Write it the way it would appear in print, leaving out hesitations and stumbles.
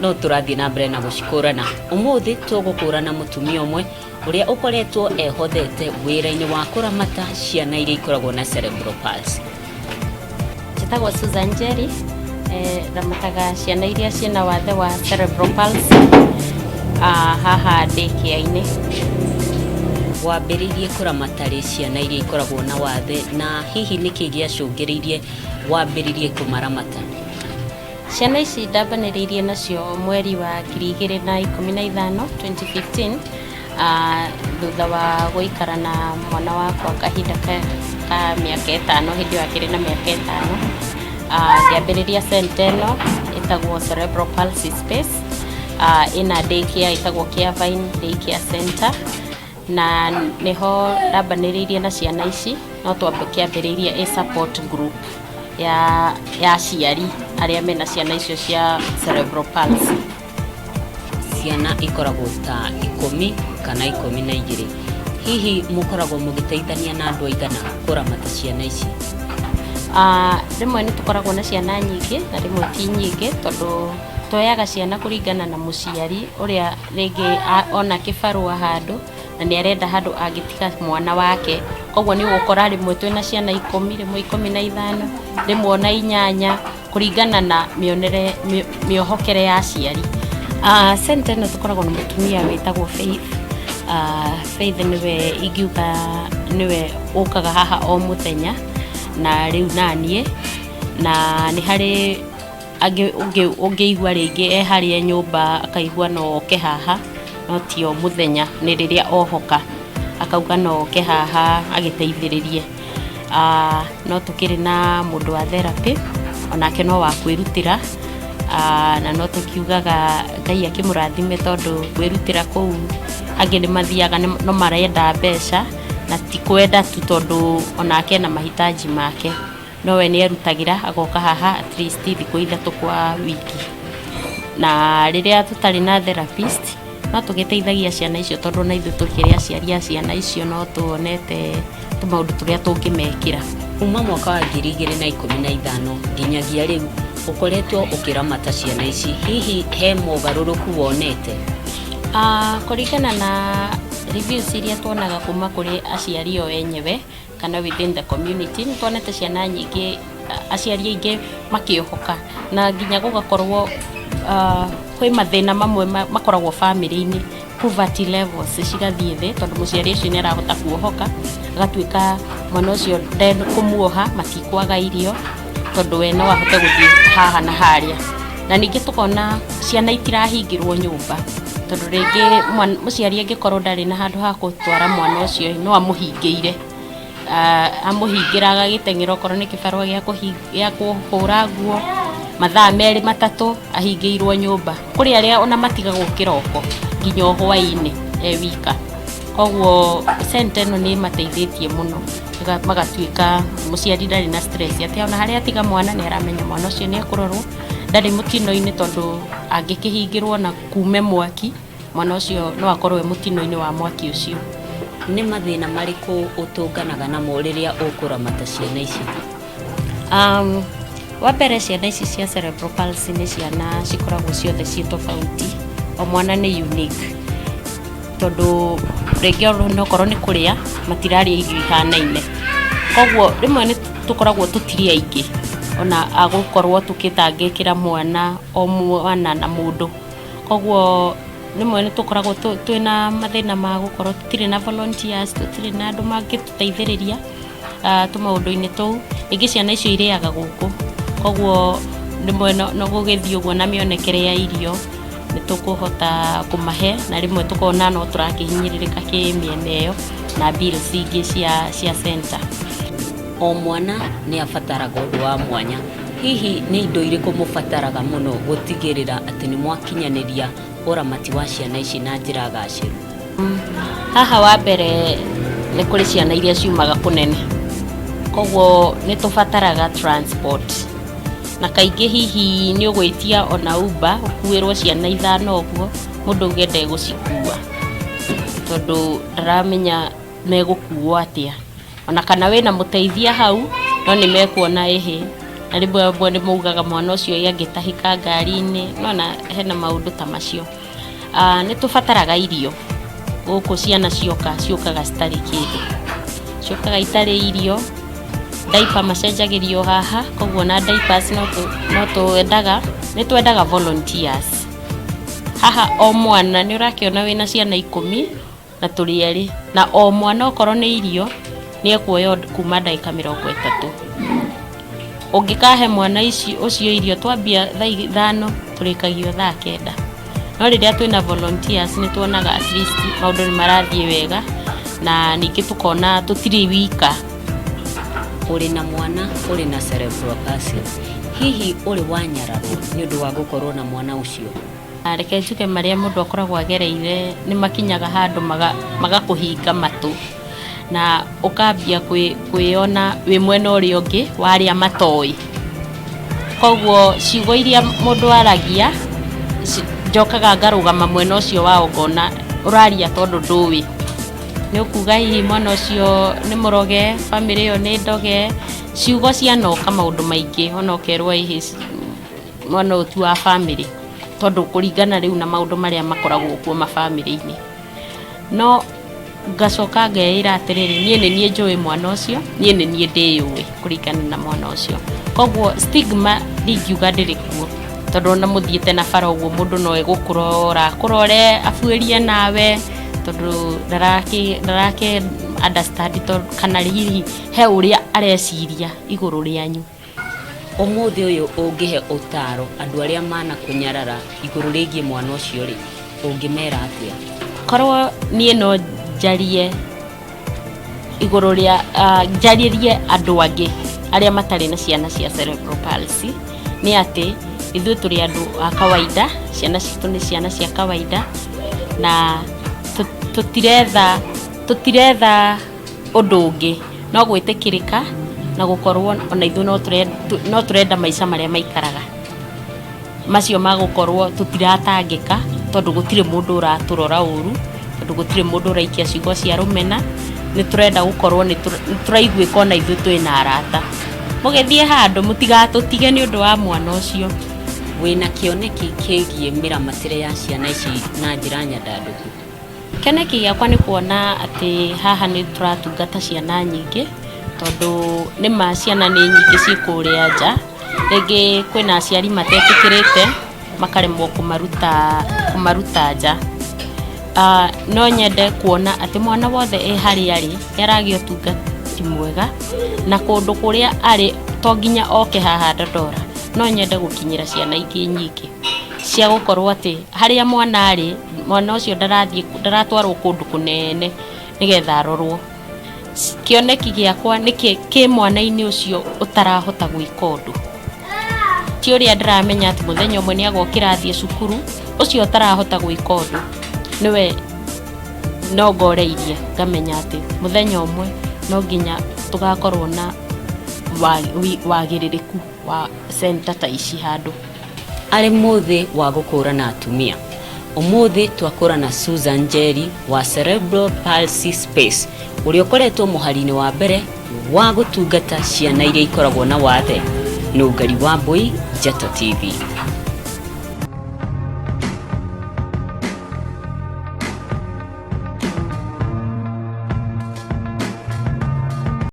no turathie na mbere na gucikũrana. Umuthi tũgũkũrana mũtumia ũmwe ũrĩa ũkoretwo ehothete wĩra-inĩ wa kũramata ciana iria ikoragwo na cerebral palsy. Njĩtagwo Susan Njeri, ramataga ciana iria ciĩna wathe wa cerebral palsy haha daycare-inĩ. Wambĩrĩirie kũramata rĩ ciana iria ikoragwo na wathe, na hihi nĩkĩ gĩacũngĩrĩirie wambĩrĩirie kũmaramata? Ciana ici ndambanĩrĩirie nacio mweri wa 2015, 2015, thutha wa gũikara na mwana wakwa kahinda ka mĩaka 5, hĩndĩ ĩyo akĩrĩ na mĩaka 5. Ngĩambĩrĩria center ĩno ĩtagwo Cerebral Palsy Space, ĩna daycare ĩtagwo Carevine Daycare Center, na nĩho ndambanĩrĩirie na ciana ici, no twakĩambĩrĩirie support group ya aciari arĩa mena ciana icio cia cerebral palsy. Ciana ikoragwo ta 10 kana 12. Hihi mũkoragwo mũgĩteithania na andũ aigana kũramata ciana ici? Rĩmwe nĩ tũkoragwo na ciana nyingĩ na rĩmwe ti nyingĩ, tondũ twoyaga ciana kũringana na mũciari ũrĩa rĩngĩ ona kĩbarũa handũ na nĩ arenda handũ angĩtiga mwana wake. Koguo nĩ ũgũkora rĩmwe twĩna ciana 10, rĩmwe 15, rĩmwe ona 8, kũringana na mĩohokere ya aciari. Center ĩno tũkoragwo na mũtumia wĩtagwo Faith. Faith nĩwe ingiuga nĩwe ũkaga haha o mũthenya, na rĩu naniĩ, na nĩ harĩ ũngĩigua rĩngĩ harĩa nyũmba akaigua no oke haha, no ti o mũthenya, nĩ rĩrĩa ohoka akauga no oke haha agĩteithĩrĩrie. No tũkĩrĩ na mũndũ wa therapy, onake no wa kwĩrutĩra, na no tũkiugaga Ngai akĩmũrathime, tondũ kwĩrutĩra kũu angĩ nĩ mathiaga no marenda mbeca, na ti kwenda tu, tondũ onake na mahitaji make, no we nĩ erutagĩra agoka haha at least thikũ 3 kwa wiki. Na rĩrĩa tũtarĩ na therapist, no tũgĩteithagia ciana icio, tondũ na ithuĩ tũkĩrĩ aciari a ciana icio no tuonete tũmaũndũ tũrĩa tũngĩmekĩra. Kuma mwaka wa 2015 nginyagia rĩu ũkoretwo ũkĩramata ciana ici, hihi he mogarũrũku wonete? Kũringana na reviews iria tuonaga kuma kũrĩ aciari o enyewe kana within the community, nĩ tuonete ciana nyingĩ, aciari aingĩ makĩohoka, na nginya gũgakorwo kwĩ mathĩna mamwe makoragwo family-inĩ, poverty levels cigathiĩ thĩ, tondũ mũciari ũcio nĩ arahota kuohoka, agatuĩka mwana ũcio kũmuoha matikwaga irio, tondũ we no ahote gũthiĩ haha na harĩa. Na ningĩ tũkona ciana itirahingĩrwo nyũmba, tondũ rĩngĩ mũciari angĩkorwo ndarĩ na handũ ha gũtwara mwana ũcio, no amũhingĩire, amũhingĩra agagĩteng'era okorwo nĩ kĩbarũa gĩa kũhũra nguo, mathaa 2 3 ahingĩirwo nyũmba, kũrĩ arĩa ona matigagwo kĩroko nginya hwaĩ-inĩ wika. Koguo center ĩno nĩ mateithĩtie mũno, magatuĩka mũciari ndarĩ na stress, atĩ ona harĩa atiga mwana nĩ aramenya mwana ũcio nĩ ekũrorwo, ndarĩ mũtino-inĩ, tondũ angĩkĩhingĩrwo na kuume mwaki, mwana ũcio no akorwo mũtino-inĩ wa mwaki ũcio. Nĩ mathĩna marĩkũ ũtũnganaga namo rĩrĩa ũkũramata ciana ici? Wa mbere, ciana ici cia cerebral palsy nĩ ciana cikoragwo ciothe ciĩ tofauti, o mwana nĩ unique, tondũ rĩngĩ okorwo nĩ kũrĩa matirarĩa irio ihanaine. Koguo rĩmwe nĩ tũkoragwo tũtirĩ aingĩ, ona agũkorwo tũkĩtangĩkĩra mwana o mwana na mũndũ. Koguo rĩmwe nĩ tũkoragwo twĩna mathĩna ma gũkorwo tũtirĩ na volunteers, tũtirĩ na andũ mangĩtũteithĩrĩria tũmaũndũ-inĩ tũu. Ningĩ ciana icio irĩaga gũkũ, koguo rĩmwe no gũgĩthiĩ ũguo na mĩonekere ya irio nĩ tũkũhota kũmahe, na rĩmwe tũkona no tũrakĩhinyĩrĩrĩka kĩmĩena ĩyo na bills ingĩ cia center. O mwana nĩ abataraga ũndũ wa mwanya. Hihi nĩ indo irĩkũ mũbataraga mũno gũtigĩrĩra atĩ nĩ mwakinyanĩria ũramati wa ciana ici na njĩra gacĩru? Haha wa mbere nĩ kũrĩ ciana iria ciumaga kũnene, koguo nĩ tũbataraga transport, na kaingĩ hihi nĩ ũgwĩtia ona Uber ũkuĩrwo ciana 5 ũguo, mũndũ ũgenda gũcikua, tondũ ndaramenya megũkuo atĩa, ona kana wĩna mũteithia hau, no nĩ mekuona na rĩmwe nĩ maugaga mwana ũcio angĩtahĩka ngari-inĩ, nona hena maũndũ ta macio. Nĩ tũbataraga irio gũkũ, ciana ciũkaga citarĩ kĩndũ, ciũkaga itarĩ irio. Diaper macenjagĩrio haha, koguo na diapers nĩ twendaga volunteers. Haha o mwana nĩ ũrakĩona wĩna ciana 10 na tũrĩ erĩ, na o mwana okorwo nĩ irio nĩ ekuoya kuma ndagĩka 30. Ũngĩkahe mwana ũcio irio twambia thaa 5 tũrĩkagio thaa 9. No rĩrĩa twĩna volunteers nĩ tuonaga at least maũndũ nĩ marathiĩ wega, na ningĩ tukona tũtirĩ wika. Ũrĩ na mwana, ũrĩ na cerebral palsy, hihi ũrĩ wanyararwo nĩ ũndũ wa gũkorwo na mwana ũcio? Reke njuge marĩa mũndũ akoragwo agereire nĩ makinyaga handũ magakũhinga matũ, na ũkambia kwĩona wĩ mwena ũrĩa ũngĩ wa arĩa matoĩ. Koguo ciugo iria mũndũ aragia njokaga ngarũgama mwena ũcio wao, ngona ũraria tondũ ndũĩ. Nĩ ũkuga hihi mwana ũcio nĩ mũroge, famĩlĩ ĩyo nĩ ndoge, ciugo cianoka maũndũ maingĩ, ona ũkerwo hihi mwana ũtu wa famĩlĩ, tondũ kũringana rĩu na maũndũ marĩa makoragwo kuo mabamĩlĩ-inĩ. No ngacoka ngeĩra atĩrĩrĩ, niĩ nĩ niĩ njũĩ mwana ũcio, niĩ nĩ niĩ ndĩyũĩ kũringana na mwana ũcio. Koguo stigma ndingiuga ndĩrĩ kuo, tondũ ona mũthiĩte na bara ũguo mũndũ no ekũrore abuĩrie nawe, tondũ ndarake understand kana hihi he ũrĩa areciria igũrũ rĩanyu. Ũmũthĩ ũyũ ũngĩhe ũtaro andũ arĩa manakũnyarara igũrũ rĩgiĩ mwana ũcio rĩ, ũngĩmera atĩa? Korwo niĩ no njarie igũrũ rĩa njarĩrie andũ angĩ arĩa matarĩ na ciana cia cerebral palsy, nĩ atĩ ithuĩ tũrĩ andũ a kawaida, ciana citũ nĩ ciana cia kawaida, na tũtiretha ũndũ ũngĩ no gwĩtĩkĩrĩka na gũkorwo ona ithuĩ no tũrenda maica marĩa maikaraga macio magũkorwo tũtiratangĩka, tondũ gũtirĩ mũndũ ũratũrora ũru, tondũ gũtirĩ mũndũ ũraikia ciugo cia rũmena. Nĩ tũrenda gũkorwo nĩ tũraiguĩka ona ithuĩ twĩna arata. Mũgĩthiĩ handũ mũtigatũtige nĩ ũndũ wa mwana ũcio. Wĩna kĩoneki kĩgiĩ mĩramatĩre ya ciana ici na njĩra nyandandũku? Kĩoneki gĩakwa nĩ kuona atĩ haha nĩ tũratungata ciana nyingĩ, tondũ nĩma ciana nĩ nyingĩ ciĩ kũrĩa nja, rĩngĩ kwĩna aciari matetĩkĩrĩte makaremwo kũmaruta nja. No nyende kuona atĩ mwana wothe harĩa arĩ nĩ aragĩa ũtungati mwega, na kũndũ kũrĩa arĩ to nginya oke haha Dandora, no nyende gũkinyĩra ciana ingĩ nyingĩ cia gũkorwo atĩ harĩa mwana arĩ, mwana ũcio ndaratwarwo kũndũ kũnene nĩgetha arorwo. Kĩoneki gĩakwa nĩ kĩ mwana-inĩ ũcio ũtarahota gwĩka ũndũ, ti ũrĩa ndĩramenya atĩ mũthenya ũmwe nĩ agokĩra athiĩ cukuru, ũcio ũtarahota gwĩka ũndũ nĩwe no ngoreirie ngamenya atĩ mũthenya ũmwe no nginya tũgakorwo na wagĩrĩrĩku wa center ta ici handũ. Arĩ mũthĩ wa gũkũrana atumia, ũmũthĩ twakũrana Susan Njeri wa Cerebral Palsy Space, ũrĩa ũkoretwo mũhari-inĩ wa mbere wa gũtungata ciana iria ikoragwo na wathe. Nũngari wa Mbui, Njata TV.